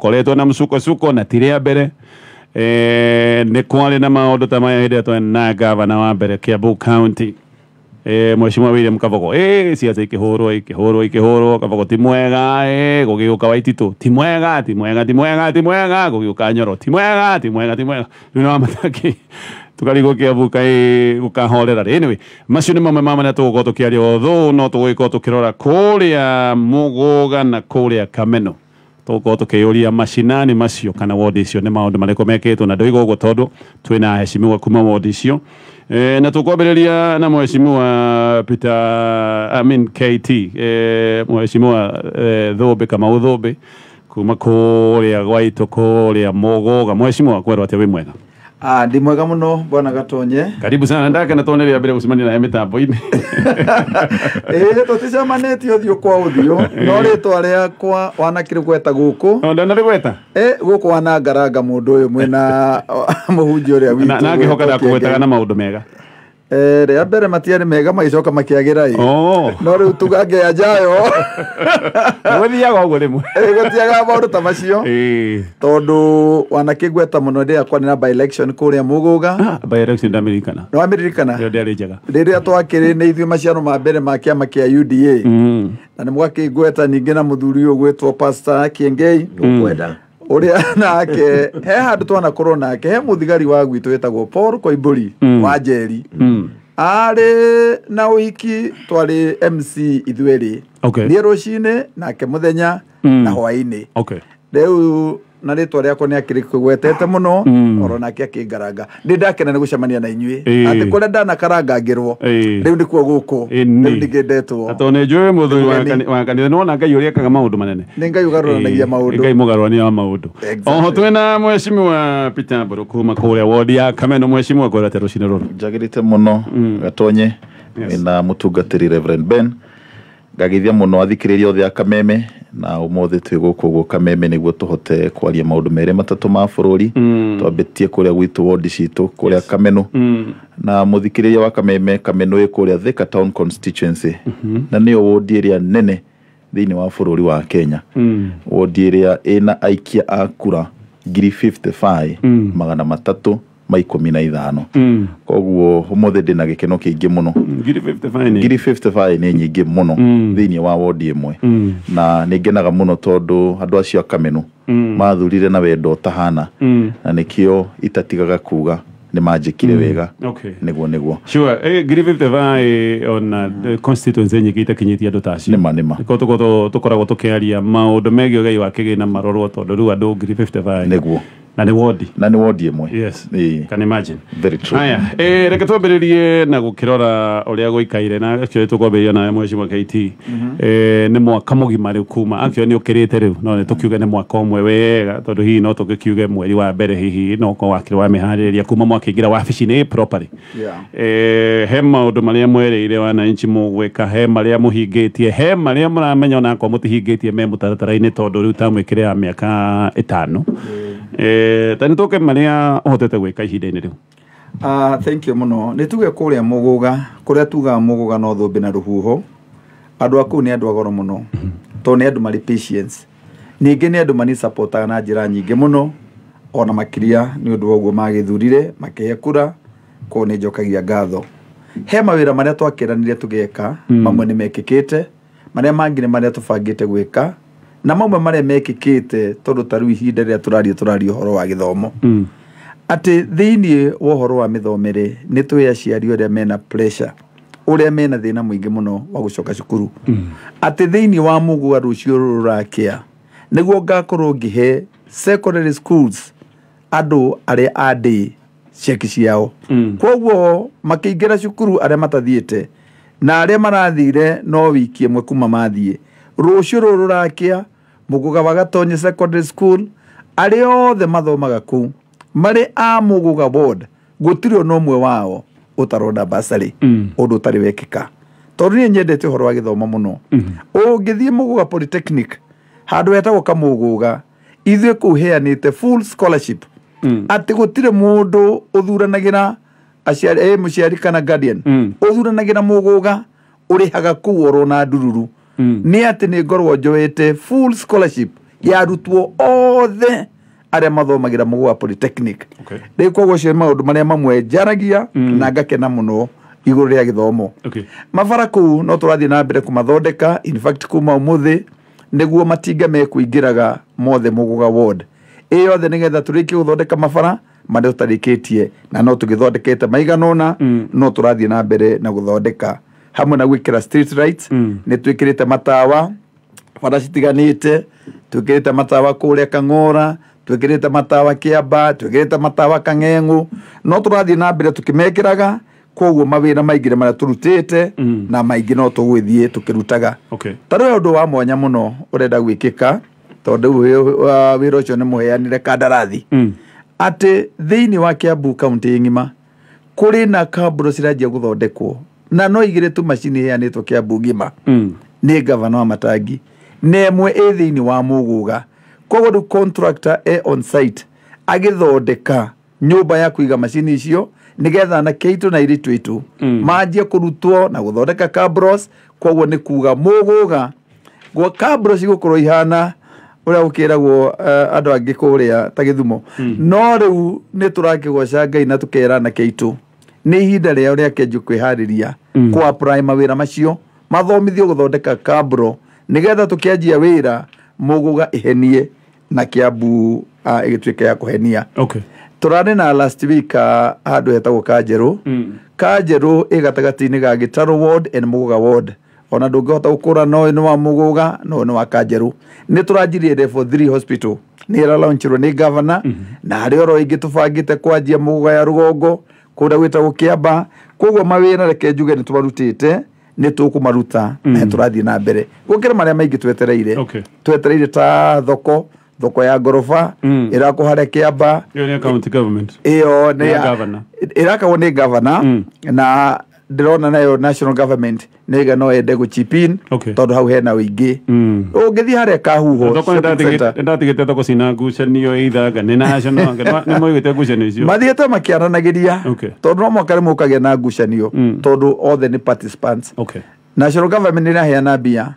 gukoretwo na msuko na tiria mbere ni kwari na maundu ta maya hinde twa na gavana wa mbere Kiambu County Mheshimiwa William Kabogo siasa ikihurwo Kabogo ti mwega gugiuka Waititu ti mwega gugiuka Nyoro ti mwega no mataki tukarigo Kiambu gukahorera anyway macio ni mamwe mamwe tugukorwo tukiaria otho no tugukorwo tukirora kuria Muguga na kuria Kameno tugukorwo tukiuria mashinani macio kana ward icio ni maundu mariko meketwo na ndoigo uguo tondu twina heshimiwa kuma ward icio na tukwambĩrĩria na Mheshimiwa Peter KT Mheshimiwa Thũmbĩ Kamau Thũmbĩ kuma kũrĩa Gwaitu kũrĩa Muguga Mheshimiwa kwerwo atĩa wĩ mwega ndi mwega muno bwana Gatonye karibu sana ndake na tuoneria mbere gucemania na mitambo-ini tuticemanĩtie ũthiũ kwa ũthiũ no rĩtwa rĩakwa wanakĩrĩ gweta gũkũ ndana rĩgweta gũkũ wanangaranga mũndũ ũyũ mwĩna mũhunjia ũrĩa witũ na ngĩhoka ndakũgwetaga na maũndũ mega rĩa mbere matiarĩ mega magĩcoka makĩagĩra no rĩu tugange anjayo gũthiaga ũguo rĩmwe gũtiaga maũndũ ta macio tondũ wanakĩgweta mũno rĩrĩa kwarĩ na by-election kũrĩa Muguga by-election ndamirikana no amerikana ndĩarĩ njega rĩrĩa twakĩrĩ nĩ ithuĩ maciaro ma mbere ma kĩama kĩa UDA na nĩ mwakĩgweta ningĩ na mũthuri ũyũ gwĩtwo Pastor Kĩengei ũkwenda uria nake he handu twanakorwo nake he muthigari wa gwitũ wetagwo Paul Koimburi wa Njeri ari na wiki twari MC ithueri ni rucine nake muthenya na hwaini rĩu na rĩtwa rĩakwa nĩ akĩrĩ kũgwetete mũno oro nake akĩngaranga ndĩ ndakena nĩ gũcemania na inyuĩ atĩ kũrĩa ndanakarangagĩrwo rĩu nĩkuo gũkũ rĩu nĩngĩndetwo atĩ nĩ njũĩ mũthuri wa kanitha nĩwona Ngai ũrĩa ekaga maũndũ manene nĩ Ngai ũgarũranagia maũndũ Ngai mũgarũrania wa maũndũ oho twĩna Mheshimiwa Peter Mburu kuma kũrĩa ward ya Kameno Mheshimiwa kwĩra atĩ rũcinĩ rũrũ njagĩrĩte mũno Gatonye na mũtungatĩri Reverend Ben ngagithia muno athikĩrĩria othe a Kameme na ũmũthĩ twĩ gũkũ Kameme nĩguo tũhote kwaria maũndũ merĩ matatũ ma bũrũri twambĩtie kũrĩa gwitũ ward citũ kũrĩa Kameno na mũthikĩrĩria wa Kameme ĩ kũrĩa Thika Town Constituency na nĩyo ward ĩrĩa nene thĩinĩ wa bũrũri wa Kenya ward ĩrĩa ĩna aikia a kura 55,315 koguo ũmũthĩ ndĩna gĩkeno kĩingĩ mũno 55 nĩ nyingĩ mũno thĩinĩ wa ward ĩmwe na nĩngenaga mũno tondũ andũ acio a Kameno mathurire na wendo tahana na nĩkĩo itatigaga kuga nĩ manjĩkire wega nĩguo sure 55 on constituency nyingĩ itakinyĩtie andũ ta acio nĩma tũkoragwo tũkĩaria maũndũ megiĩ ũgai wa kĩgĩna marorwo tondũ rĩu andũ 55 nĩguo na ni ward ĩmwe yes can imagine very true haya reke twambĩrĩrie na gũkĩrora ũrĩa gũikaire na actually tũkwambĩrĩria na Mheshimiwa KT nĩ mwaka mũgima rĩu kuma actually nĩ ũkĩrĩte rĩu no nĩ tũkiuge nĩ mwaka ũmwe wega tondũ hihi no tũkiuge mweri wa mbere hihi no ko wakĩrĩ wa mĩharĩrĩria kuma mwakĩingĩra wabici-inĩ properly he maũndũ marĩa mwereire wananchi mũgwĩka he marĩa mũhingĩtie he marĩa mũramenya onakwa mũtihingĩtie me mũtaratara-inĩ tondũ rĩu tamwĩkĩre ya mĩaka 5 tani toke maria hotete gweka ihinda-inĩ rĩu thank you muno nĩ tuge kũrĩa Muguga kũrĩa tuga Muguga no Thũmbĩ na rũhuho andũ akũ nĩ andũ agoro mũno to nĩ andũ marĩ patience ningĩ nĩ andũ mani support na njĩra nyingĩ mũno ona makĩria nĩ ũndũ woguo magĩthurire makĩhe kura ko nĩ njokagia ngatho he mawĩra marĩa twakĩranire tũgeka mamwe nĩ mekĩkĩte marĩa mangĩ nĩ marĩa tũbangĩte gwĩka na mamwe marĩa mekĩkĩte tondũ ta rĩu ihinda rĩrĩa tũraria ũhoro wa gĩthomo atĩ thĩinĩ wa ũhoro wa mĩthomere nĩ twĩ aciari arĩa mena pressure ũrĩa mena thĩna mũingĩ mũno wa gũcoka cukuru atĩ thĩinĩ wa Muguga rũciũ rũrakĩa nĩguo ngakorwo ngĩhe secondary schools andũ arĩa andĩ ciaki ciao koguo makĩingĩra cukuru arĩa matathiĩte na arĩa marathire no wiki ĩmwe kuma mathiĩ rũciũ rũrakĩa Muguga wa Gatonye secondary school arĩa othe mathomaga kũu marĩ a Muguga ward gũtirĩ ona ũmwe wao ũtaronda basarĩ ũndũ ũtarĩ wekĩka tondũ niĩ nyendete ũhoro wa gĩthomo mũno ũngĩthiĩ Muguga polytechnic handũ hetagwo Kamuguga ithuĩ kũu heanĩte full scholarship atĩ gũtirĩ mũndũ ũthuranagĩra aciari mũciari kana guardian ũthuranagĩra Muguga ũrĩhaga kũu oro na ndururu nĩ atĩ nĩ ngorwo njoete full scholarship ya arutwo othe aria mathomagira Mugua Polytechnic rä koguo cio maundu maria mamwe njaragia na ngakena muno iguru ria githomo mabara kuu no turathie na mbere kumathondeka in fact kuma umuthi niguo matinga mekuingiraga mothe Muguga ward yothe nigetha turikie guthondeka mabara maria tutarikitie na no tugithondekete maiganona no turathie na mbere na guthondeka hamwe na gwikira street lights ni twikirite matawa bara citiganite twikirite matawa kuria Kang'ora twikirite matawa Kiamba twikirite matawa Kang'eng'u no turathie na mbere tukimekiraga koguo mawira maingire maria turutite na maingi no tugwithie tukirutaga taro undu wa mwanya muno urenda gwikika tondu wira ucio ni muheanire kandarathi ati thiini wa Kiambu county ngima kuri na kaburo ciranjia guthondekwo na no igire tu machine heanitwo Kiambu ngima ni governor wa Matangi nemwe thiini wa Muguga koguo du contractor on site agithondeka nyumba ya kuiga machine icio nigetha na keitu na iritu itu manjie kurutwo na guthondeka cabros koguo ni kuga Muguga gwa cabros igukorwo ihana uria ukiragwo andu angi kuria ta Githumo no riu ni turakigwoca Ngai na tukera na keitu ni ihinda ria uria kenju kwihariria kwa prime wira macio mathomithio guthondeka cabro nigetha tukianjia wira Muguga ihenie na Kiambu igituika ya kuhenia turane na last week handu hetagwo Kanjeru igatagati-ini ga Gitaro ward and Muguga ward ona ndungihota gukura no ni wa Muguga no ni wa Kanjeru ni turanjirie level 3 hospital ni ra launchirwo ni governor na hari oro ingi tubangite kwanjia Muguga ya rugongo kuria gwitagwo Kiamba koguo mawira reke njuge ni tubarutite ni tukumaruta na turathie na mbere gukira maria maingi twetereire ta thoko ya gorofa irako haria Kiamba yo ni county government iyo ni governor irako ni governor na ndirona nayo national government niga no ende guchipin tondu hau hena wingi ungithii haria Kahuho ndatigite thoko cina ngucanio ithanga ni national ni moigite ngucanio icio mathiete makiaranagiria tondu no mwakare mukagia na ngucanio tondu othe ni participants national government ni raheana mbia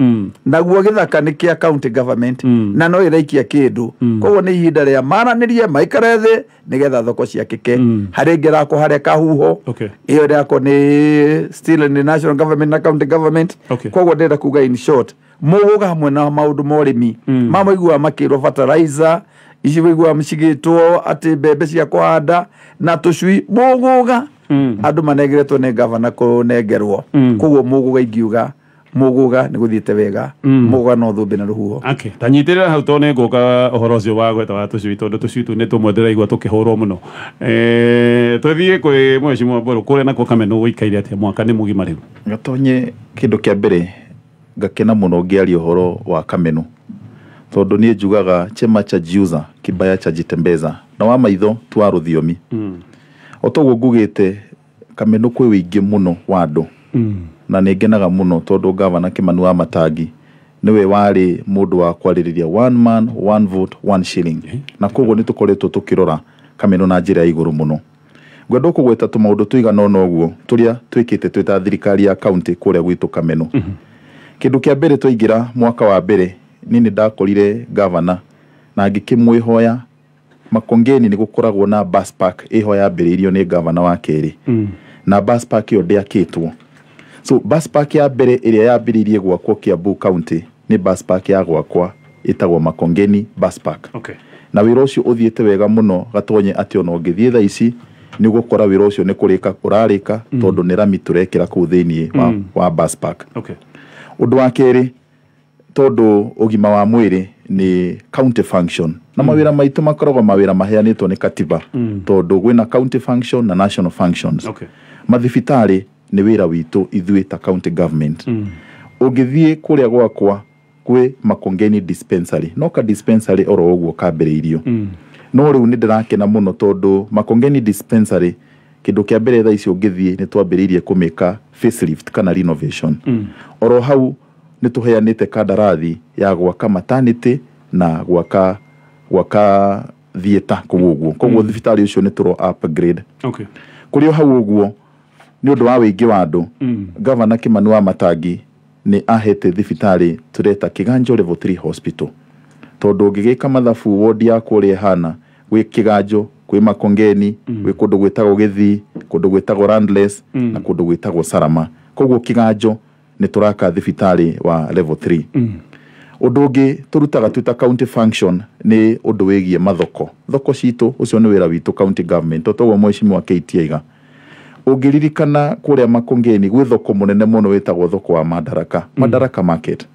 naguo githaka ni kia county government na no iraikia kindu koguo ni ihinda ria maranirie maikare thi nigetha thoko ciakike hari ngirako haria Kahuho iyo riako ni still ni national government na county government koguo ndenda kuga in short Muguga hamwe na maundu morimi mamoigua makirwo fertilizer ici wigua mcigitwo ati mbembe cia kuhanda na tucui Muguga andu manegeretwo ni governor kunengerwo koguo Muguga ingiuga Muguga ni guthiite wega Muguga no thumbi na ruhuho tanyitirira hau to ni nguka uhoro ucio wa gweta wa tucui tondu tucui tu ni tumwe ndiraigua tukihurwo muno twithie kwi Mheshimiwa Mburu kuria nako Kameno guikaire atia mwaka ni mugima riu gatonye kindu kia mbere ngakena muno ngiaria uhoro wa Kameno tondu ni njugaga chema cha jiuza kibaya cha jitembeza na wa maitho twa ruthiomi otoguo ngugite Kameno kwi wingi muno wa andu na ningenaga muno tondu governor Kimani wa Matangi niwe wari mundu wa kwaririria one man one vote one shilling na koguo ni tukoretwo tukirora Kameno na njira iguru muno ngwenda kugweta tu maundu tuigana no guo turia twikite twita thirikari ya county kuria gwitu Kameno kindu kia mbere twaingira mwaka wa mbere nini ndakorire governor na ngikimwihoya Makongeni ni gukoragwo na bus park ihoya mbiriirio ni governor wa Keri na bus park yo ndiakitwo so bus park ya mbere iria yambiriirie gwakwo Kiambu county ni bus park ya gwakwa itagwo Makongeni bus park na wira ucio uthiete wega muno gatonye ati ono ngithie tha ici ni gukora wira ucio ni kurika urarika tondu ni rami turekira ku thiini wa bus park undu wa Keri tondu ugima wa mwiri ni county function na mawira maitu makoragwo mawira maheanitwo ni katiba tondu gwina county function na national functions mathibitari ni wira witu ithui ta county government ugithie kuria gwakwa kwi Makongeni dispensary no ka dispensary oro uguo kambiriirio no riu ni ndirakena muno tondu Makongeni dispensary kindu kia mbere tha ici ungithie ni twambiriirie kumeka facelift kana renovation oro hau ni tuheanite kandarathi ya gwaka maternity na gwaka theater kuguo koguo thibitari ucio ni turo upgrade kurio hau uguo ni undu wa wingi wa andu governor Kimani wa Matangi ni ahete thibitari tureta Kiganjo level 3 hospital tondu ngigika mathabu ward ya kuria hana gwi Kiganjo kwi Makongeni gwi kundu gwitagwo Githii kundu gwitagwo Landless na kundu gwitagwo Sarama koguo Kiganjo ni turaka thibitari wa level 3 undu ungi turutaga twita county function ni undu wigie mathoko citu ucio ni wira witu county government totogo mweshimiwa KT aiga ungiririkana kuria Makongeni gwi thoko munene muno witagwo thoko wa Madaraka market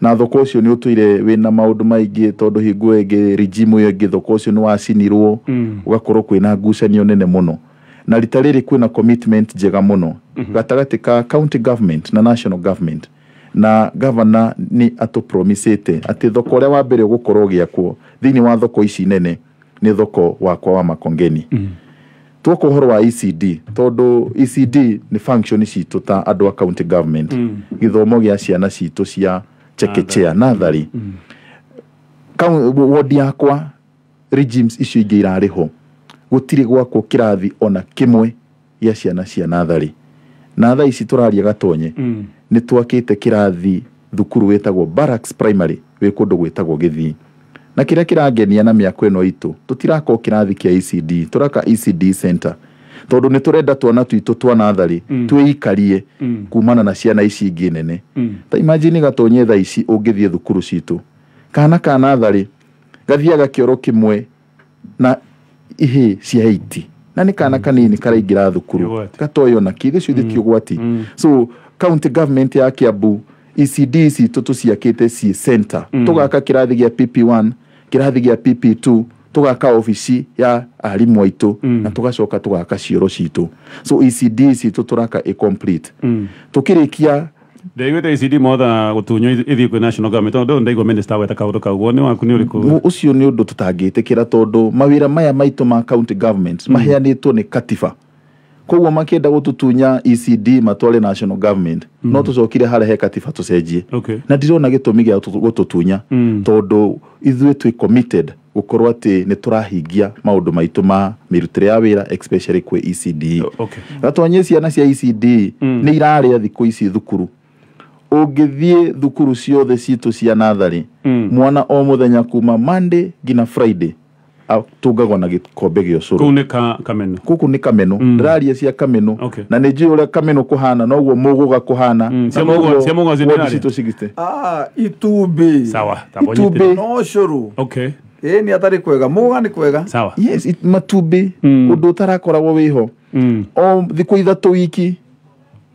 na thoko ucio ni utuire wina maundu maingi tondu hingo enge regime yo thoko ucio ni wacinirwo ugakorwo kwina ngucanio nene muno na rita riri kwina commitment njega muno gatagati ka county government na national government na governor ni atupromisete ati thoko ria wa mbere gukorwo giakwo thini wa thoko ici nene ni thoko wakwa wa Makongeni tuko horo wa ECD tondu ECD ni function citu ta andu a county government githomo gia ciana citu cia chekechea nathari ward yakwa regimes icio ingi irariho gutiri gwakwo kirathi ona kimwe ya ciana cia nathari na tha ici turaria gatonye ni twakite kirathi thukuru wetagwo Barracks Primary we kundu gwetagwo Githii na kiria kirangenia na miako eno itu tutirako kirathi kia ECD turaka ECD center tondu ni turenda twana twitu twa nathari twikarie kumana na ciana ici ingi nene ta imagine gatonye tha ici ungithie thukuru citu kana ka nathari gathiaga kioro kimwe na ihe cia 80 na ni kana kanini karaingira thukuru gatoyo na kithi ciuthi kiugwati so county government ya Kiambu ECD citu tuciakite ci center tugaka kirathi gia PP1 kirathi gia PP2 tugaka ofisi ya arimu aitu na tugacoka tugaka cioro citu so ECD citu turaka complete tukirikia Daigwete ECD motha gutunyo ithi kwi national government ndo ndaigo minister weta kaundu kaguo ni waku ni uriku ucio ni undu tutangitikira tondu mawira maya maitu ma county government maheanitwo ni katiba koguo makienda gututunya ECD matware national government no tucokire hare katiba tucenjie na ndirona gitumi gia gututunya tondu ithuĩ twi committed gukorwo ati ni turahingia maundu maitu ma mirutire ya wira especially kwi ECD gatonye ciana cia ECD ni iraria thiku ici thukuru ungithie thukuru ciothe citu cia nathari mwana o muthenya kuma Monday ngina Friday tugagwa na gikombe gio curu kuku ni kameno kuku ni kameno ndiraria cia kameno na ni njui uria kameno kuhana noguo muguga kuhana cia mugo ziniraria citu cigite itumbi sawa itumbi no curu ni atari kwega muga ni kwega sawa yes matumbi undu utarakoragwo wiho o thiku ithatu wiki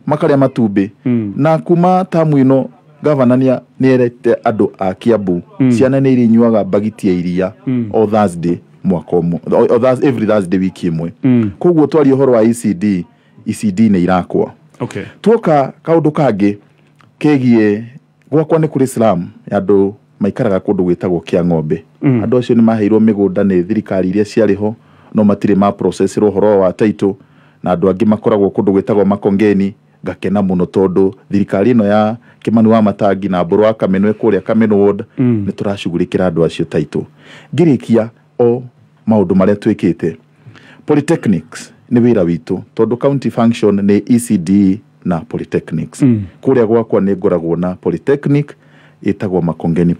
makaria matumbi na kuma tamu ino governor ni erete andu a Kiambu ciana ni irinyuaga bagiti ya iria o Thursday mwaka o every Thursday wiki imwe koguo twari horo wa ECD ni irakwa tuoka kaundu kangi kegie gwakwa ni kuri Islam andu maikaraga kundu gwitagwo kia ng'ombe andu acio ni maheirwo migunda ni thirikari iria ciariho no matire ma process rohoro wa title na andu angi makoragwo kundu gwitagwo Makongeni gakena muno tondu thirikari ino ya Kimani wa Matangi na Mburu wa Kameno ekuria Kameno ward ni turashugurikira andu acio title ngirikia o maundu maria twikite polytechnics ni wira witu tondu county function ni ECD na polytechnics kuria gwakwa ni ngoragwo na polytechnic itagwo Makongeni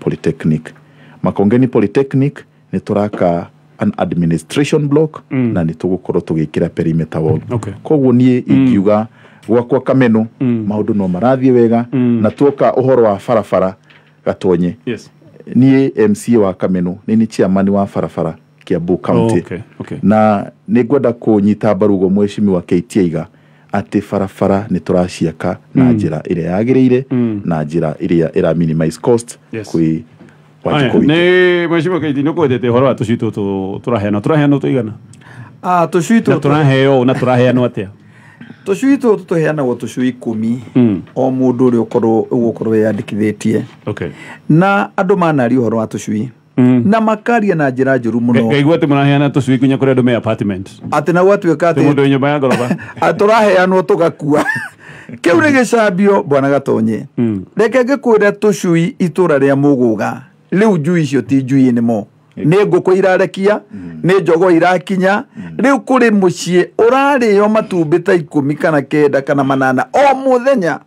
Polytechnic ni turaka an administration block na ni tugukorwo tugikira perimeter wall koguo nie ingiuga gwakwa Kameno maundu no marathie wega na tuoka uhoro wa farafara gatonye nie MCA wa Kameno ni chairman wa farafara Kiambu county na ni gwenda kunyita barugo mweshimiwa KT aiga ati farafara ni turaciaka na njira iria yagirire na njira iria ira minimize cost kwi wajiko ne mweshimiwa KT no kwendete horo atucitu turaheana tuigana tucitu turaheo na turaheana atia tucui tu tuheanagwo tucui 10 o mundu uri ugukorwo yandikithitie na andu manari uhoro wa tucui na makaria na njira njuru muno ngaigwate muraheana tucui kunya kuri andu me apartment ati na gwatuika ati mundu nyumba ya goroba aturaheanwo tugakua kiu ni gicambio bwana gatonye reke ngikwira tucui itura ria muguga riu njui icio ti njui nimo ni nguko irarekia ni njogo irakinya riu kuri mucie urario matumbi ta 10 kana 9 kana 8 o muthenya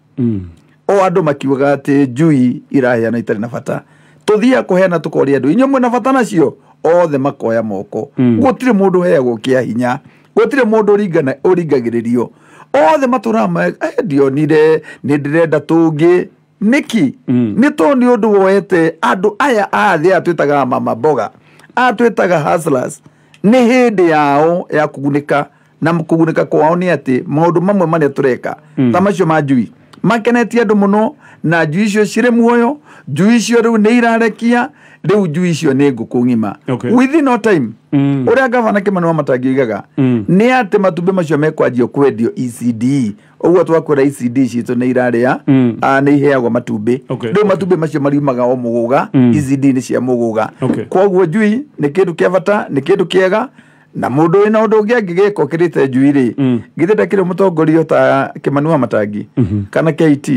o andu makiuga ati njui iraheana itari na bata tuthia kuheana tukoria andu inyo mwena bata nacio othe makoya moko gutire mundu heagwo kia hinya gutire mundu uringagiririo othe maturama ndionire ni ndirenda tungi niki ni to ni undu woete andu aya athi atwitaga mama boga atwitaga hustlers ni hindi yao ya kugunika na kugunika kwao ni ati maundu mamwe mane tureka tamacio majui makenetie andu muno na njui icio cire muoyo njui icio riu ni irarekia riu njui icio ni nguku ngima within no time uria gavana Kimani Matangigaga ni ati matumbi macio mekwanjio kwendio ECD uguo twakwira ECD citu ni iraria ni iheagwo matumbi riu matumbi macio mariumaga o muguga ECD ni cia muguga koguo njui ni kindu kia bata ni kindu kiega na mundu ina undu ungi angigeka kirite njui ri githenda kire mutongoria ta Kimani Matangi kana KT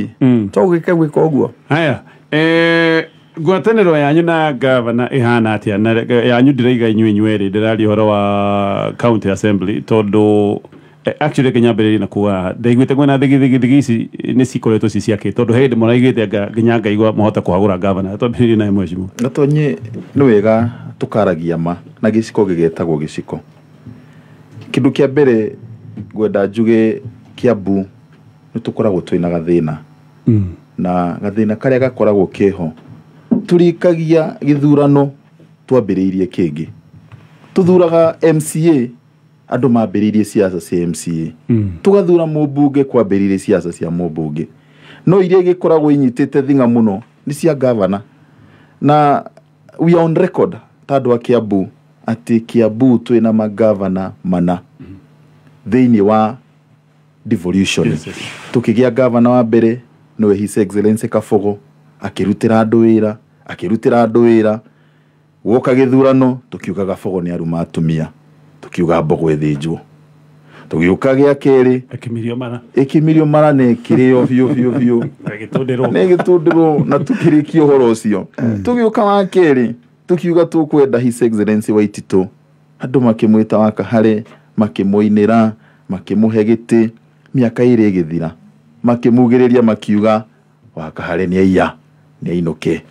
to gwika uguo haya ngwataniro yanyu na gavana ihana atia na yanyu ndiraiga inyueri ndirari horo wa county assembly tondu actually kenyambere na kuwa ndaigwite ngwena thigi ici ni cikoretwo ci ciake tondu hindi muraigite nginya ngaigwa mohota kuagura gavana tondu na mwecimu gatonye ni wega tukaragia ma na giciko gigetagwo giciko kindu kia mbere gwenda njuge Kiambu ni tukoragwo twina gathina na gathina karia gakoragwo kiho turikagia githurano twambiriirie kingi tuthuraga MCA andu mambiriirie siasa cia MCA tugathura mubunge kwambiriirie siasa cia mubunge no iria gikoragwo inyitite thinga muno ni cia governor na we are on record tandu wa Kiambu ati Kiambu twina magavana mana thiini wa devolution tukigia governor wa mbere no His Excellency Kabogo akirutira andu wira woka githurano tukiuga Kabogo ni aruma atumia tukiuga Mbogo ethinjwo tugiuka gia keri ekimirio mara ne kirio biu negitundiro na tukirikio horo ucio tugiuka wa keri tukiuga tukwenda His Excellency Waititu andu makimwita wakahare makimuinira makimuhe giti miaka iri igithira makimugiriria makiuga wakahare ni iya ni ainuke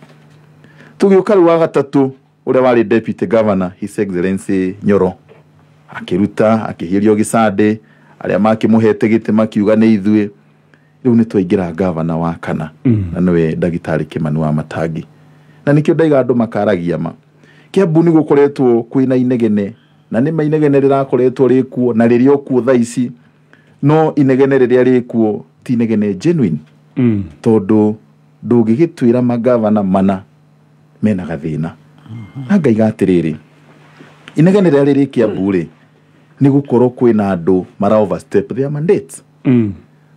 tugiuka wa gatatu uria wari deputy governor His Excellency Nyoro akiruta akihirio gisande aria makimuhete giti makiuga ni ithue riu ni twaingira governor wa kana na niwe Ndagitari Kimani Matangi na nikio ndaiga andu makaragia ma Kiambu ni gukoretwo kwina inegene na ni mainegene rirakoretwo rikuo na ririo kuo thaici no inegene riria rikuo ti inegene genuine tondu ndungigitwira magavana mana mena gathina ngaiga atiriri inegene riria riri Kiambu ri ni gukorwo kwina andu mara overstep their mandates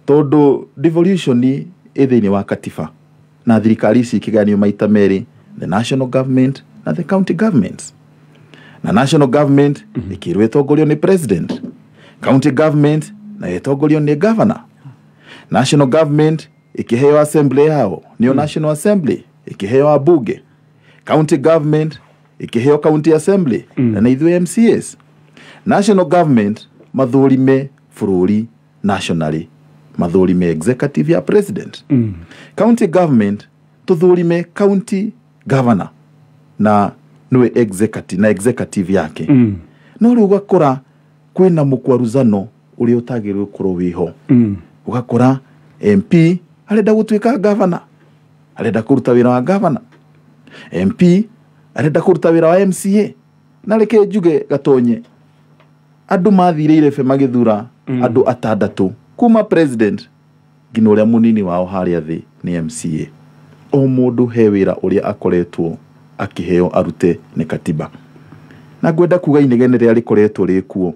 tondu devolution ni thiini wa katiba na thirikari ici ikiganio maita meri the national government na the county governments na national government ikirwe tongorio ni president county government na itongorio ni governor national government ikiheo assembly yao ni national assembly ikiheo abunge county government ikiheo county assembly na ithu MCAs national government mathurime fururi nationally mathurime executive ya president county government tuthurime county governor na niwe executive yake no riu ugakora kwina mukwaruzano uri utagirwe kurwo wiho ugakora MP arenda gutwika governor arenda kuruta wira wa governor MP arenda kuruta wira wa MCA na reke njuge gatonye andu mathire fe magithura andu atandatu kuma president ngino uria munini wao haria thi ni MCA o mundu he wira uria akoretwo akiheo arute ni katiba na gwenda kuga inegene ria rikoretwo rikuo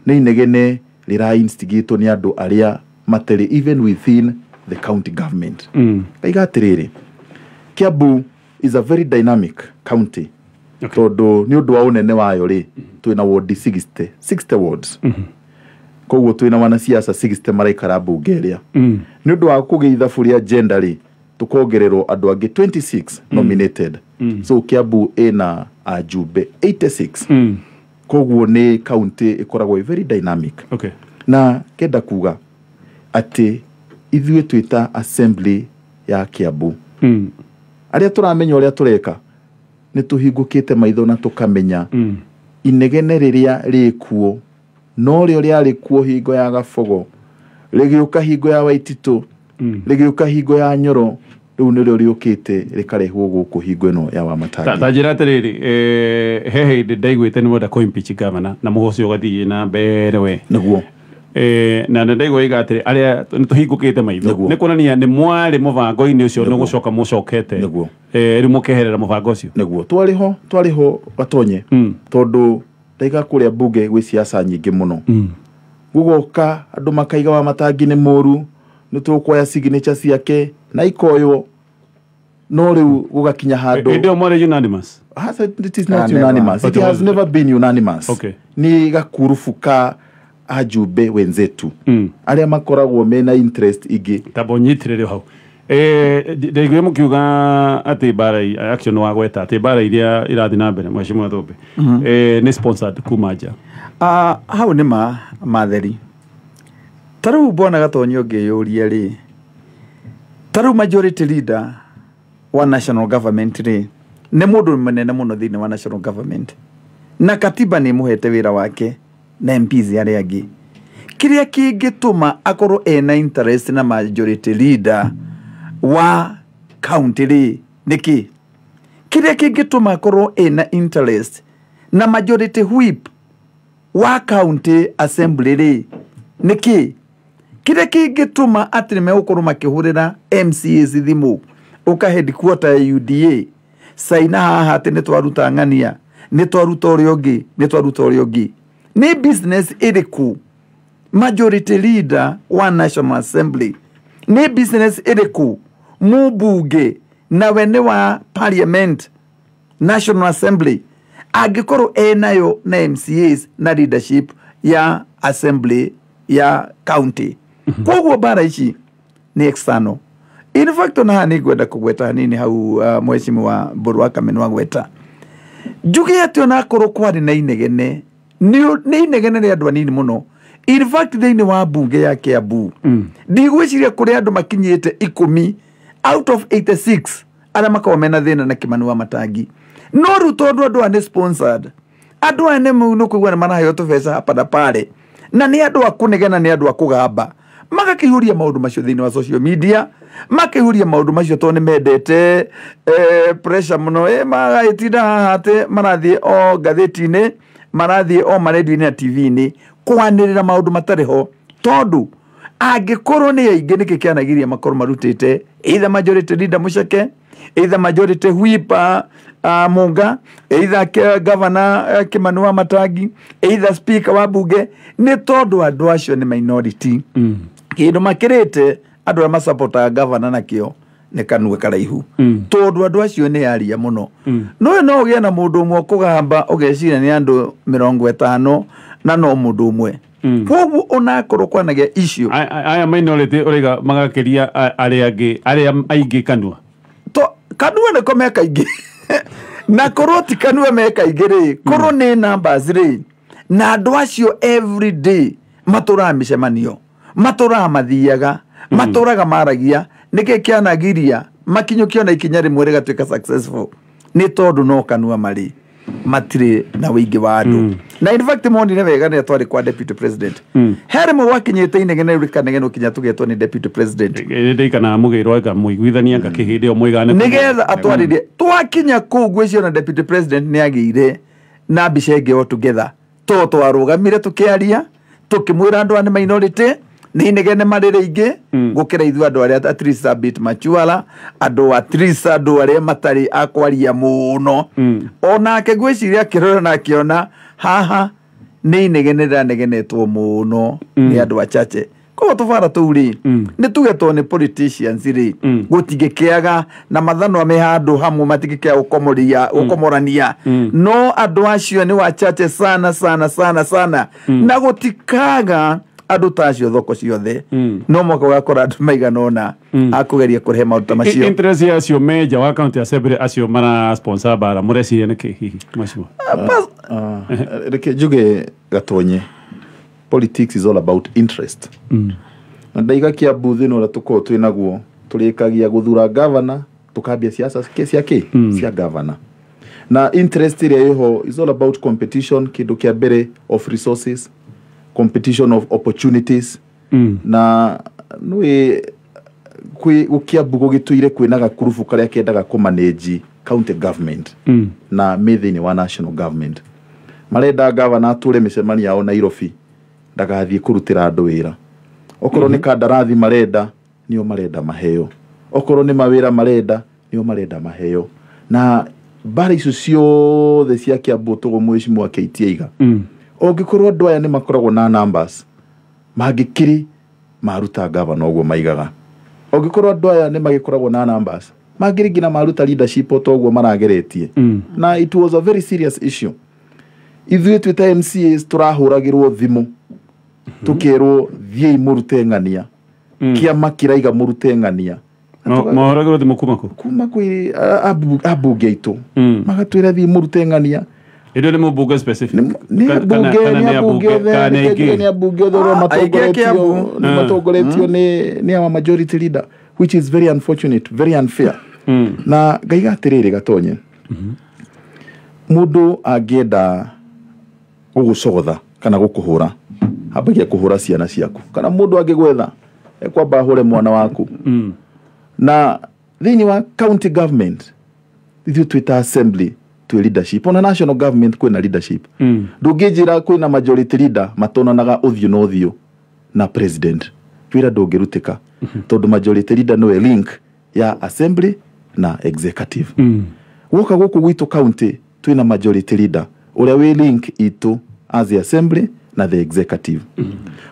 ni inegene rira instigate ni andu aria materi even within the county government kaiga atiriri Kiambu is a very dynamic county tondu ni undu wa unene wayo ri twina ward 60 wards koguo twina wana siasa 60 maraikara bunge ria ni undu wa kugeitha furia gender ri tukongererwo andu angi 26 nominated so Kiambu ina ajumbe 86 koguo ni county ikoragwo very dynamic na kenda kuga ati ithuĩ twita assembly ya Kiambu aria turamenya uria tureka nituhingukite maitho na tukamenya inegene riria rikuo no rio riari kuo hingo ya Gabogo rigiuka hingo ya Waititu rigiuka hingo ya Nyoro riu nirio riukite rikarehwo guku hingo ino ya Wamatangi tajira atiriri hehe ndaigwite ni moda impeach governor na mugocio gathie na mbere we niguo na ndaigwiga atiri aria tuhingukite maitho ni kuonania ni mwari mubango-ini ucio ni gucoka mucokete niguo ri mukeherera mubango ucio niguo twariho Gatonye tondu ndaiga kuria bunge gwi siasa nyingi muno gugoka andu makaiga Wamatangi ni muru nitukwaya signature ciake na ikoyo no riu gugakinya handu ndio more unanimous it is not unanimous it has never been unanimous ni gakurufuka ajube wenzetu aria makoragwo mena interest igi tabonyitirire hau ndegwe mukiuga ati mbara action wa gweta ati mbara iria irathi na mbere mheshimiwa Thumbi ni sponsored kumaja hau ni matheri taru bona Gatonyo ngeyuria ri taru majority leader wa national government ri ni mundu munene muno thini wa national government na katiba ni muhete wira wake na MPs aria angi kiria kingituma akorwo ena interest na majority leader wa county ri niki kiria kingituma akorwo ena interest na majority whip wa county assembly ri niki kiria kingituma ati nimegũkorwo makihurira MCAs thimu uka headquarter ya UDA saina haha ati nitwaruta ng'ania nitwaruta uria ungi ni business iriku majority leader wa national assembly ni business iriku mubunge na wene wa parliament national assembly agikorwo enayo na MCAs na leadership ya assembly ya county koguo bara ici ni external in fact na ni gwenda kugweta hanini hau mheshimiwa Mburu akamenwa gweta njuge ati ona korwo kwari na inegene ni inegene ri andu anini muno in fact thini wa bunge ya Kiambu ndigwiciria kuri andu makinyite 10 out of 86 ara makomena thina na Kimani Wamatangi no ruto andu ane sponsored andu ane muno kwigwa na marayo tubesa hapa na pale na ni andu akunegena ni andu akugamba magakihuria maundu macio thini wa social media makihuria maundu macio to ni mendete pressure muno magaitinda hate marathie o gatheti-ini marathie o maredio-ini na TV-ini kwanirira maundu matariho tondu angikorwo ni aingi niki kianagiria makorwo marutite either majority leader muceke either majority whip Munga either governor Kimani Wamatangi either speaker wa bunge ni tondu andu acio ni minority kindu makirite andu ama supporta governor nakio ni kanwe karaihu tondu andu acio ni aria muno no ugie na mundu umwe kugamba ugecira ni andu 50 na no mundu umwe koguo onakorwo kwanagia issue aya minority uriga magakiria aria aingi kanwa to kanwa ne komeka ingi na koroti kanwa meka igiri korwo ni numbers ri na andu acio every day matura micemanio matura mathiaga maturaga maragia niki kianagiria makinyukio na ikinya rimwe rigatwika successful ni tondu no kanwa mari matire na wingi wa andu na in fact mondi ne wega ne twari kwa deputy president heremo wakinyite inegene rikanegene ukinya tugetwo ni deputy president ndikana mugirwa ga muiguithania ngakihinde o mwigane nigetha atwaririe twakinya ku gwicio na deputy president ni agire na bicenge o together to twarugamire tukiaria tukimwira andu ane minority ni inegene marire ingi gukira ithu andu aria at least a bit mature andu at least andu aria matari akwaria muno ona ke gwiciria kirora na kiona haha ni inegene ranegenetwo muno ni andu achache ko tufara turi ni tugetwo ni politicians ri gutigikiaga na mathano ame handu hamwe matigikia ukomorania no andu acio ni wachache sana na gutikaga andu tacio thoko ciothe no mwaka gakora andu maiganona akugeria kurehe maundu macio interest acio meja wa county assembly acio mara sponsor bara mureciria niki hihi macio reke juge Gatonye politics is all about interest na ndaiga Kiambu thino la tuko twinaguo turikagia guthura governor tukambia siasa cia governor na interest iria iho is all about competition, kindu kia mbere of resources, competition of opportunities. Na nui Kiambu gugituire kwina gakurubu karia kendaga kumanage county government na methini wa national government. Marenda governor ature micemania yao Nairobi ndagathie kurutira andu wira. Okorwo ni kandarathi marenda nio marenda maheo, okorwo ni mawira marenda nio marenda maheo. Na mbara icio ciothe cia Kiambu tugo mwecimu KT aiga ongikorwo andu aya ni makoragwo na numbers mangikiri maruta governor ogwo maigaga. Ongikorwo andu aya ni magikoragwo na numbers magirigina maruta leadership otogwo marageretie. Na it was a very serious issue. Ithuĩ twita MCAs turahuragirwo thimu tukirwo thiĩ murute ngania kiama kiraiga murute ngania mahoragirwo thimu kuma kwi abunge itu magatwira thiĩ murute ngania. Indo ni mbunge specific ni abunge thoro matongoretio ni our majority leader, which is very unfortunate, very unfair. Na ngaiga atiriri gatonye mundu angienda gugucogotha kana gukuhura ambagia kuhura ciana ciaku, kana mundu angigwetha ekwamba hure mwana waku. Na thini wa county government ithu twita assembly to leadership, ona national government kwina leadership. Ndungijira kwina majority leader matonanaga uthio no uthio na president, twira ndungirutika tondu majority leader no link ya assembly na executive. Woka guku gwitu county twina majority leader uria we link itu as the assembly na the executive.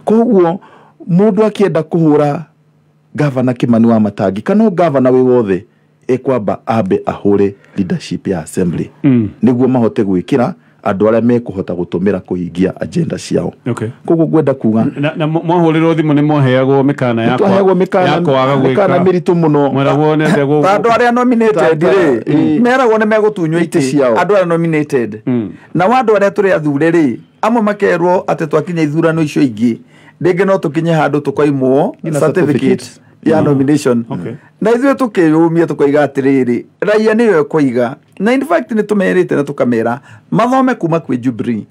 Koguo mundu akienda kuhura governor Kimani wa Matangi kana governor we wothe ekwamba abe ahure leadership ya assembly niguo mahote gwikira andu aria mekuhota gutumira kuhingia agenda ciao. Koguo gwenda kuga na mwahurirwo thimu ni mwaheagwo mikana yakwa yaga gwika miritu muno mweragwo nende go andu aria nominated ri meragwo ni megutunywo ite ciao andu aria nominated na wandu aria turi athure ri amwe makerwo ate twakinya ithurano icio ingi ndingi no tukinye handu tukoimwo certificate ya nomination. Na ithuĩ tukiyumia tukoiga atiriri raia niyo koiga, na in fact ni tumerite na tukamera mathome kuma kwi Jubilee.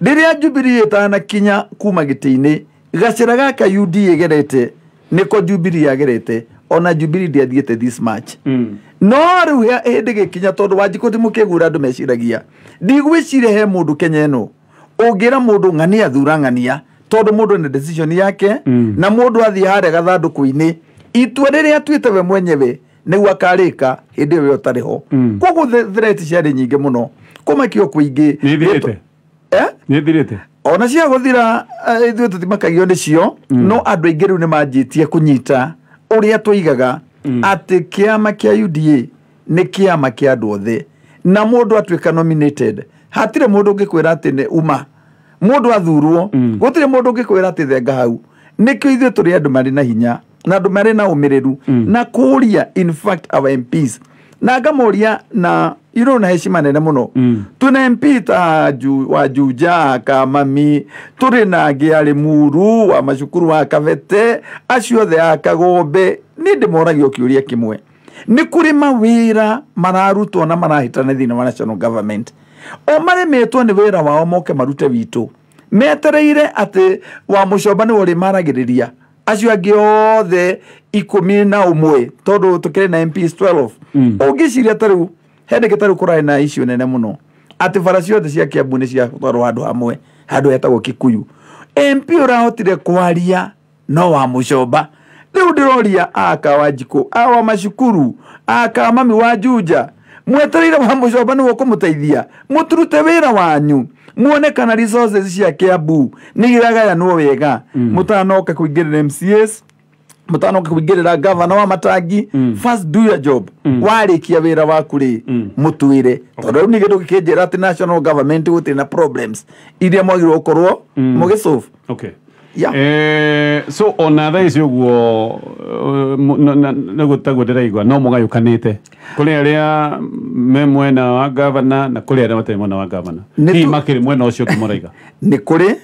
Ndiria Jubilee etana kinya kuma giti-ini gacira gaka UDA gerete niko Jubilee yagerete, ona Jubilee ndiathiete this match. No riu hindi gikinya tondu Wanjiku ndimukigura andu meciragia ndigwicire he mundu Kenya ino ungira mundu ng'ania thura ng'ania tondu mundu ni decision yake na mundu athi hare gathanduku-ini itua riria atuite we mwenyewe niguo akarika hindi yo tariho. Koguo threat ciari nyingi muno kumakio kuingi ni thirite ona cia guthira ithuĩ tutimakagio nicio no andu aingi riu ni manjitie kunyita uria tuigaga ati kiama kia UDA ni kiama kia andu othe na mundu atuika nominated hatire mundu ungikwira ati ni uma mundu athurwo gutire mundu ungikwira ati thenga hau. Nikio ithuĩ turi andu mari na hinya na andu mari na umiriru na kuria in fact our MPs na ngamoria na iro na heshima nene muno. Tuna MP ta wa Juja Kamami, turi na Giari Muru wa Macukuru wa Kavete, acio the Akagombe. Ni ndimoragio kiuria kimwe ni kuri mawira mararutwo na marahitana thina wa national government o mare metwo ni wira wao moke marute witu metereire ati wa mucoba ni uri maragiriria acio angi othe 11 tondu tukire na MPs 12 ungiciria taru hende gitaru kurai na issue nene muno ati farasi othe cia Kiambu ni cia twarwo handu hamwe handu hetagwo Kikuyu. MP urahotire kwaria no wa mucoba riu ndiroria aka Wanjiku awa Macukuru aka mami wa Juja mwetereire wa mucoba ni ukumuteithia muturute wira wanyu muone kana resources cia Kiambu nigiraga no wega mutanoka kuingirira MCAs mutanoka kuingirira governor wa Matangi. First do your job warikia wira waku ri mutuire tondu ni gindu gikinjira ati national government guti na problems iria mwagirwo ukorwo mugisolve. So ona thaa icio guo nä gå tagwo ndä raigua no må gayå kå rä aria me mwena wa gavana na kå rä aria matarä mwena wa gavana hihi makä rä mwena å cio ngä må raiga nä kå rä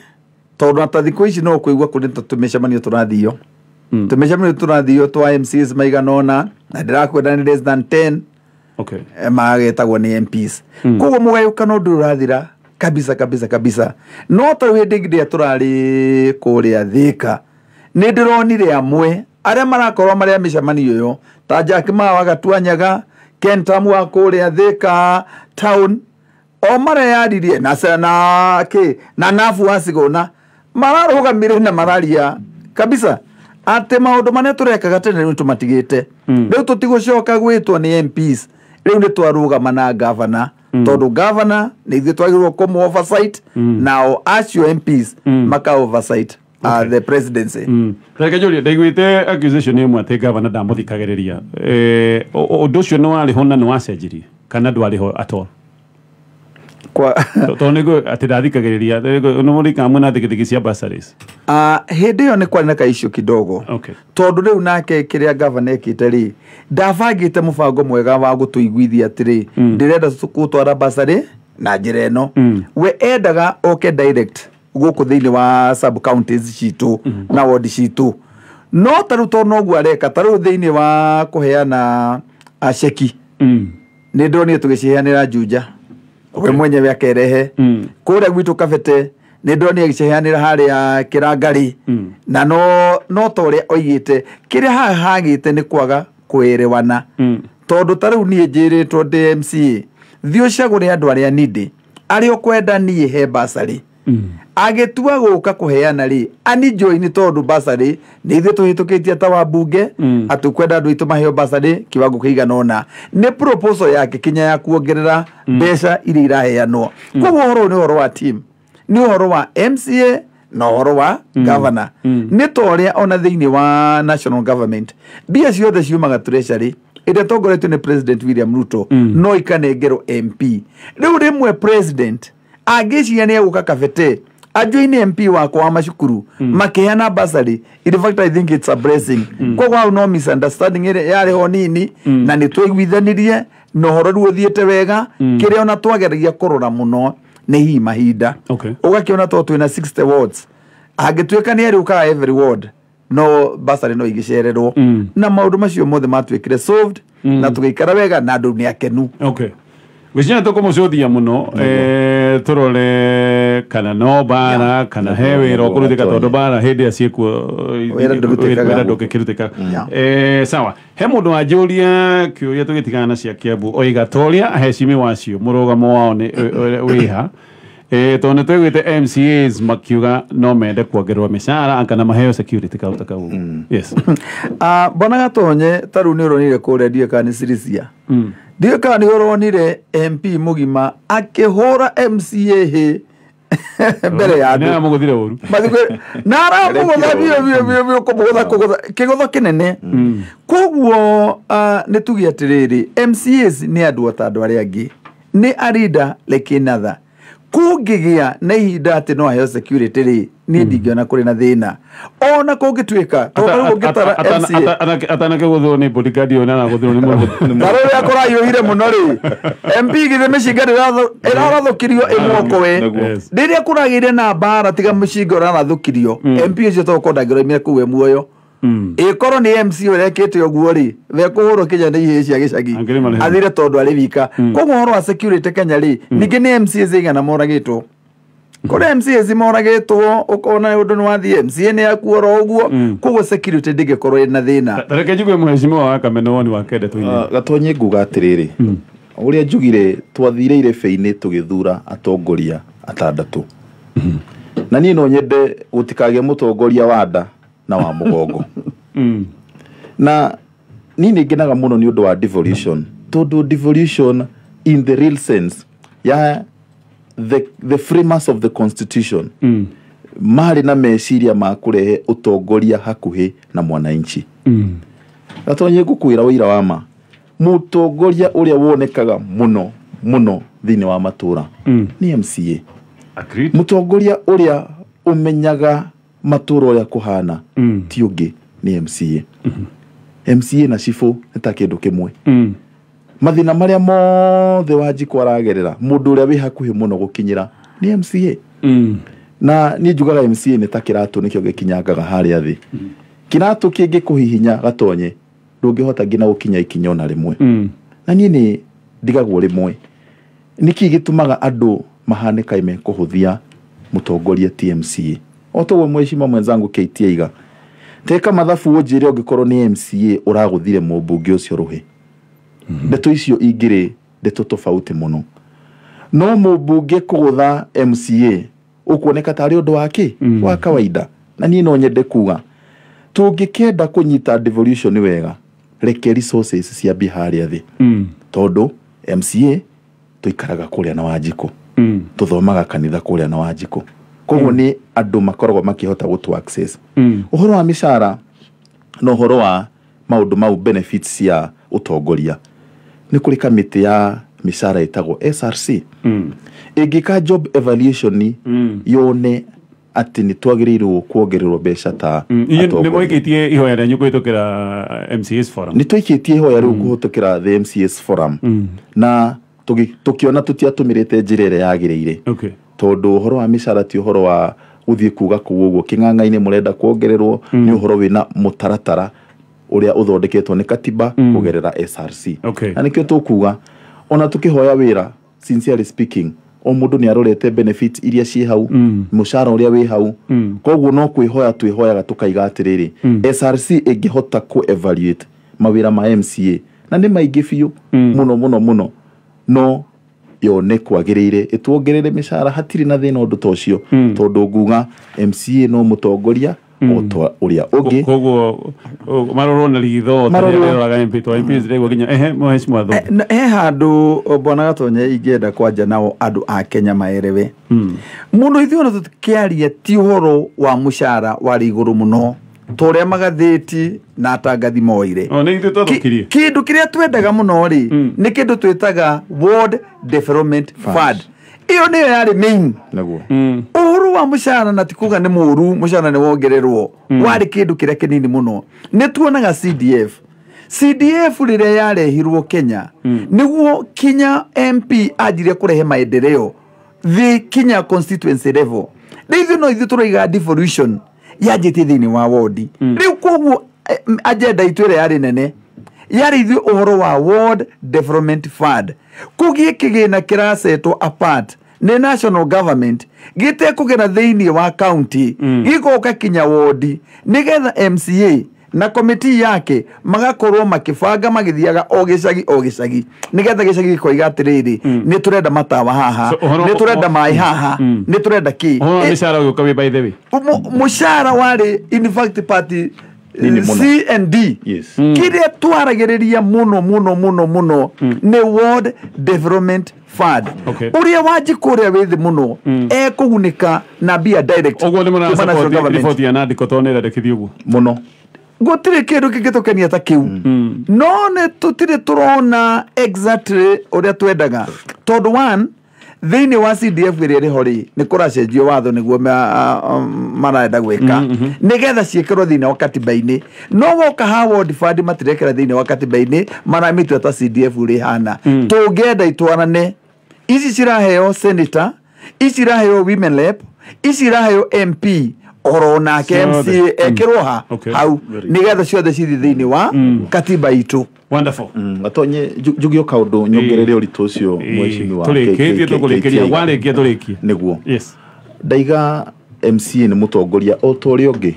tondå ata thikå ici no kå igua kå rä tå mĩcemanio tå rathio tå mĩcemanio tå rathio twa MCs maiganona na ndä rakwenda nä less than 10 Okay. Magetagwo nĩ MPs koguo mũgayũkano ndũrathira kabisa no ta hĩndĩ ĩrĩa tũrarĩ kũrĩa Thika nĩ ndĩronire amwe arĩa marakorwo marĩa mĩcemanio ĩyo ta Jack Ma wa Gatuanyaga, Ken Tamu wa kũrĩa Thika town o mareyaririe na Nafu wa Sigona mararũgamire na mararia kabisa atĩ maũndũ manĩa tũrekaga tene nĩ tũmatigĩte rĩu tũtigũcoka gwĩtwo nĩ MPs rĩu nĩ twarũgama na governor tondũ governor nĩ ithuĩ twagĩrĩirwo kũmũ oversight nao acio MPs maka oversight the presidency. Reke Julia, ndaiguĩte accusation ĩmwe atĩ governor ndamũthikagĩrĩria ũndũ ũcio nĩ warĩ ho na nĩ wacenjirie kana ndwarĩ ho at all? Tondũ nĩguo atĩ ndathikagĩrĩria nĩ mũrika mwena thikithiki cia bursaries. Hĩndĩ ĩyo nĩ kwarĩ na kaishu kidogo tondũ rĩu nake kĩrĩa governor ekĩte rĩ ndabangĩte mũbango mwega wa gũtũiguithia atĩrĩ ndĩrenda gũtwara bursary na njĩra ĩno we endaga oke direct gũkũ thĩinĩ wa sub counties citũ na ward citũ no tarĩu tondũ noguo areka tarĩu thĩinĩ wa kũheana ceki nĩ ndonire tũgĩciheanĩra Juja we mwenyewe akerehe kũrĩa gwitũ Kabete nĩ ndonire gĩciheanĩra harĩa Kĩrangari na no ta ũrĩa oigĩte kĩrĩa hagĩte nĩ kwaga kwĩrewana tondũ tarĩu niĩ njĩrĩtwo ndĩ MCA thiĩ ũcagũre andũ arĩa nindi arĩa ũkwenda niĩ he bursary agĩtua gũka kũheana rĩ ani join tondũ bursary nĩ ithuĩ tũhĩtũkĩtie ta wa bunge atũkwenda andũ aitũ maheo bursary kiwango kĩigana ũna nĩ proposal yake kinya ya kuongerera mbeca iria iraheanwo koguo ũhoro nĩ ũhoro wa team nĩ ũhoro wa MCA na ũhoro wa governor nĩ ta ũrĩa ona thĩinĩ wa national government mbia ciothe ciumaga treasury ĩrĩa tongoretio nĩ President William Ruto no ikanengerwo MP rĩu rĩmwe president agĩciria nĩ egũka Kabete ajoine MP wako wa macukuru makeana bursary in fact I think it's a blessing koguo no misunderstanding yarĩ ho nini na nĩ twaiguithanirie no horo ruo thiĩte wega kĩrĩa ona twageragia kũrora mũno nĩ hihi mahinda ũgakĩona to twĩna 60 wards angĩtuĩka nĩ arĩũkaga every ward no bursary no igĩcererwo na maũndũ macio mothe matuĩkire solved na tũgĩikara wega na andũ nĩ akenu. Gwĩciria tũkũmũcũthia mũno tũrore kana no mbara kana he wĩra ũkũrutĩka tondũ mbara hĩndĩ ĩrĩa ciĩkuo wĩra ndũngĩkĩrutĩka. Sawa, he mũndũ wanjũria kĩũria tũgĩtigana na cia Kiambu oiga ta ũrĩa ahecimi wacio mũrũgamo wao wĩha tondũ nĩ twĩgwĩte MCAs makiuga no mende kuongererwo mĩcara kana maheo security kauta kau. Yes. Bona Gatonye tarĩu nĩ ũronire kũrĩa ndiĩka nĩ Sirisia ndiĩka nĩ ũronire MP mũgima akĩhũra MCA hĩ mbere ya andũ mũgũthire ũru na aramũgũtha biũ kũgũtha kĩgũtho kĩnene koguo nĩ tuge atĩrĩrĩ MCAs nĩ andũ ta andũ arĩa angĩ nĩ a leader like another kũngĩgĩa na ihinda atĩ no aheo security rĩ niĩ ndingĩona kũrĩ na thĩna ona kũngĩtuĩka tondũ ũngĩtara MCA atanake gũthwo nĩ bodyguard ona agũthwo nĩ mũndũ tarĩu yakũraiyũhire mũno rĩ MP githĩ mĩcinga ĩrathũkirio ĩmwoko we rĩrĩa kũragĩire na mbara tiga mĩcinga ũrathũkirio MP ũcio toko ndangĩroimire kũu muoyo ĩkorwo nĩ MC ũrekĩte ũguo rĩ wekũhũrwo kinya nĩ ihĩ cia gĩcagi athire tondũ arĩ wika koguo ũhoro wa security Kenya rĩ ningĩ nĩ MCAs igana moragĩtwo kũrĩ MCAs moragĩtwo ũkona ũndũ nĩ wathiĩ MCA nĩ akuora ũguo koguo security ndĩngĩkorwo ĩna thĩna. Reke njigue mũhecimiwa wa Kamene woni wa kende tũinĩ Gatonye nguga atĩrĩrĩ ũrĩa njugire twathire irebe-inĩ tũgĩthura atongoria atandatũ na niĩ no nyende gũtikagĩe mũtongoria wa nda na wa mũgongo na niĩ nĩ ngenaga mũno nĩ ũndũ wa devolution tondũ devolution in the real sense ya the framers of the constitution marĩ na meciria ma kũrehe ũtongoria hakuhĩ na mwananchi. Gatonye ngũkwĩra ũira wa ma mũtongoria ũrĩa wonekaga mũno thĩinĩ wa matũra nĩ MCA. Mũtongoria ũrĩa ũmenyaga matũra ũrĩa kũhana ti ũngĩ nĩ MCA. MCA na cibũ nĩ ta kĩndũ kĩmwe mathina marĩa mothe Wanjikũ aragerera mũndũ ũrĩa wĩ hakuhĩ mũno gũkinyĩra nĩ MCA. Na niĩ njugaga MCA nĩ ta kĩratũ nĩkĩo gĩkinyangaga harĩa thĩ kĩratũ kĩngĩ kũhihinya Gatonye ndũngĩhota nginya gũkinya ikinya ona rĩmwe na niĩ ndigagwo rimwe niki gitumaga andu mahane kaime kuhuthia mutongoria TMCA otowe mweshima mwenzangu KT aiga teka mathabu unjire ungikorwo ni MCA uraguthire mubunge ucio ruhe ndeto icio ingire ndeto tofauti muno no mubunge kugutha MCA ukuoneka tari undu wake wa kawaida na ni no nyende kuga tungikenda kunyita devolution wega reke resources cia biharia thi tondu MCA tuikaraga kuria na Wanjiko tuthomaga kanitha kuria na Wanjiko koguo ni andu makoragwo makihota gutu access uhoro wa mishara no uhoro wa maundu mau benefits cia utongoria ni kuri kamiti ya mishara itagwo SRC ingika job evaluation yone ati ni twagirirwo kuongererwo mbeca ta ni moikitie ihoya rya nyukuitukira MCS forum ni twikitie ihoya riu kuhutukira the MCS forum na tukiona tutiatumirite njirere yagireire tondu uhoro wa mishara ti uhoro wa uthie kuga kuguo king'ang'a-ini murenda kuongererwo ni uhoro wina mutaratara uria uthondeketwo ni katiba kugerera SRC na nikio tukuga ona tukihoya wira sincerely speaking o mundu ni arorete benefits iria cie hau mushara uria wi hau koguo no kwihoya twihoyaga tukaiga atiriri SRC ingihota ku evaluate mawira ma MCA na ni maingi biu muno no yone kwagirire itwongerere mishara hatiri na thina undu tocio tondu nguga MCA no mutongoria otwa uria ugi koguo maroro na ritho tareraga MP to MPs rego ginya moheshimwa tho handu bwana Gatonye ingenda kwanja nao andu a Kenya maerewe mundu ithuona tukiaria ti uhoro wa mushara wa iguru muno toria magatheti na atangathi moire ni ithu twathukirie kindu kiria twendaga muno ri ni kindu twitaga World Development Fund iyo niyo yari main naguo uhuru wa mushara na tikuga ni muru mushara ni wongererwo wari kindu kiria kinini muno ni tuonaga CDF riria yarehirwo Kenya niguo Kenya MP ajire kurehe maendeleo the Kenya constituency level ndivyo no ithu turaiga devolution yajite thini wa wodi riu koguo agenda itwire yari nene yari ithu uhoro wa World Development Fund kugie kigina kirasetwo apart ni national government gite kugena thini wa county gikoka Kinya wodi nigetha MCA na committee yake magakorwo makibanga magithiaga o gicagi nigetha gicagi gikoiga atiriri ni turenda matawa haha ni turenda mai haha ni turenda ki mishara uyu kawe by the way mushara wari in fact party C and D kiria twaragiriria muno ni World Development Fund uria Wanjiko uria withi muno kugunika na bia direct ogo ni mona support report ya nadi kotonera dekithio uguo muno gutire kindu kingitukania ta kiu no ne tutire turona exactly uria twendaga tondu one thini wa CDF iria ri hori ni kuracenjio watho niguo marenda gwika nigetha ciikirwo thini wa katiba-ini no woka ha World Fund matirekera thini wa katiba-ini maramitwa ta CDF uri hana tungenda itwarane ici ciraheo senator ici ciraheo women rep ici ciraheo MP orona KMC ekirwo hau nigetha ciothe cithi thini wa katiba itu wonderful Gatonye jugio kaundu nyongerere uritu ucio mweshimi wa tulikitie tukulikiria warikia tulikie niguo yes ndaiga MCA ni mutongoria otori ungi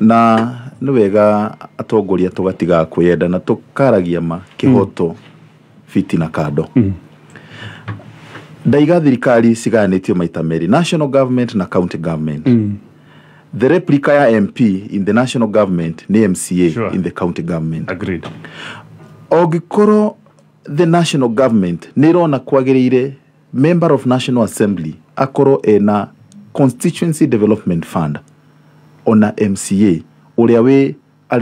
na ni wega atongoria tugatiga kwenda na tukaragia ma kihoto fiti na kado ndaiga thirikari ciganitio maita meri national government na county government the replica ya MP in the national government ni MCA in the county government agreed ogikoro the national government nirona kwagirire member of national assembly akoro ena constituency development fund ona MCA uria we a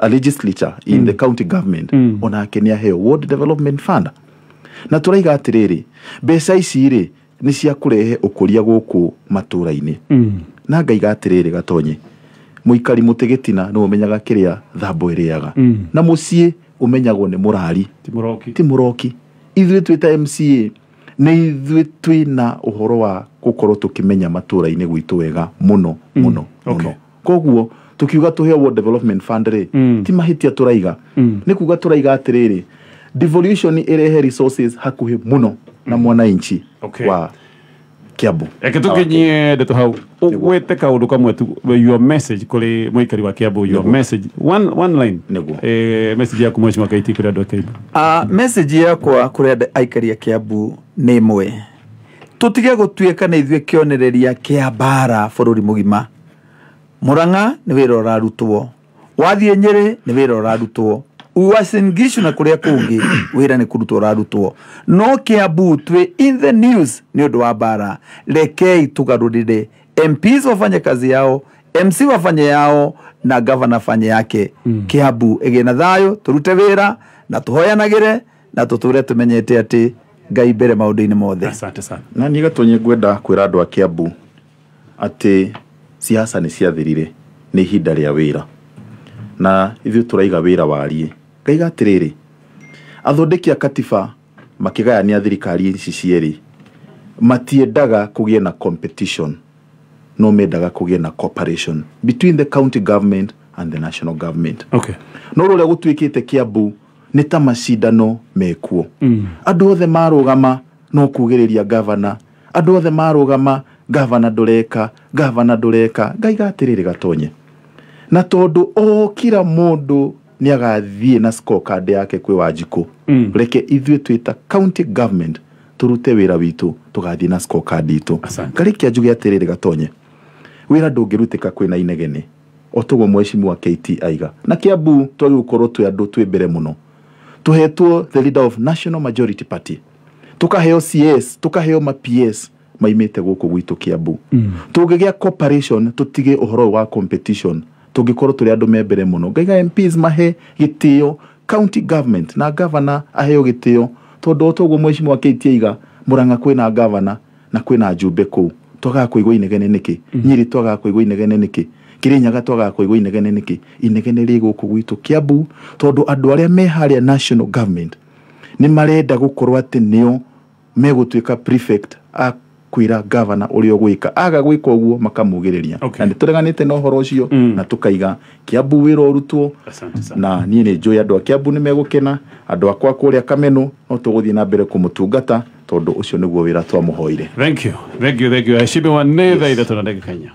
legislature in the county government ona Kenya heo World Development Fund na turaiga atiriri mbeca ici ri ni cia kurehe ukuria guku matura-ini na ngaiga atiriri Gatonye muikari mutigitina no umenyaga kiria thambo iriaga na mucie umenyagwo ni murari ti muroki ithuĩ twita MCA ni ithuĩ twina uhoro wa gukorwo tukimenya matura-ini gwitu wega muno koguo tukiuga tuhe World Development Fund ri ti mahitia turaiga ni kuga turaiga atiriri devolution irehe resources hakuhi muno na mwananchi wa Kiambu. Tukinyie ndeto hau ugwete kaundu kamwe tu your message kuri muikari wa Kiambu, your message one line message yaku mheshimiwa KT kuri andu a Kiambu. Message yakwa kuri andu aikari a Kiambu ni imwe, tutige gutuika na ithue kionereria kia mbara bururi mugima. Muranga ni wira urarutwo, wathie Nyeri ni wira urarutwo, Uasin Gishu na kuria kungi wira ni kurutwo urarutwo, no Kiambu twe in the news ni undu wa mbara. Rekei tugarurire, MPs wafanye kazi yao, MC wafanye yao, na governor afanye yake. Kiambu egena thayo, turute wira na tuhoyanagire na tuture tumenyete ati Ngai mbere maundu-ini mothe. Asante sana. Na niga tonye gwenda kwira andu a Kiambu ati siasa ni ciathirire, ni ihinda ria wira, na ithuĩ turaiga wira warie. Ngaiga atiriri, athondeki a katiba makigayania thirikari ici cieri matiendaga kugie na competition, no mendaga kugie na cooperation between the county government and the national government. No rũrĩa gũtuĩkĩte Kiambu nĩ ta macindano mekuo. Andũ othe marũgama no kugĩrĩria governor, andũ othe marũgama governor ndũreka. Ngaiga atiriri gatonye, na tondu o kila mundu ni agathie na scorecard yake kwi Wanjiku, reke ithuĩ twita county government turute wira witu tugathie na scorecard itu. Ngarikia njuge atiriri gatonye, wira ndũngĩrutĩka kwina inegene o toguo mheshimiwa KT aiga. Na Kiambu twagi gukorwo twi andu twi mbere muno, tuhetwo the leader of National Majority Party, tukaheo CS, tukaheo ma PS maimite guku gwitu Kiambu. Tungĩgĩa cooperation, tutige uhoro wa competition, tungikorwo turi andu membere muno. Ngaiga MPs mahe gitio county government na governor aheo gitio, tondu toguo mheshimiwa KT aiga Murang'a kwina governor na kwina njumbe kuu. Twaga kuigwa inegene niki, Nyeri twaga kuigwa inegene niki, Kirinyaga twaga kuigwa inegene niki. Inegene ri guku gwitu Kiambu tondu andu aria me haria national government ni marenda gukorwo ati nio megutuika prefect a kwira governor uria gwika, aga gwika uguo makamugiriria. Na nitureganite na uhoro ucio na tukaiga Kiambu wira urutwo, na nie ni njui andu a Kiambu ni megukena, andu akwa kuria Kameno no tuguthie na mbere kumutungata tondu ucio niguo wira twamuhoire. Thank you. Ashibe wa netha ida tunadeka Kenya.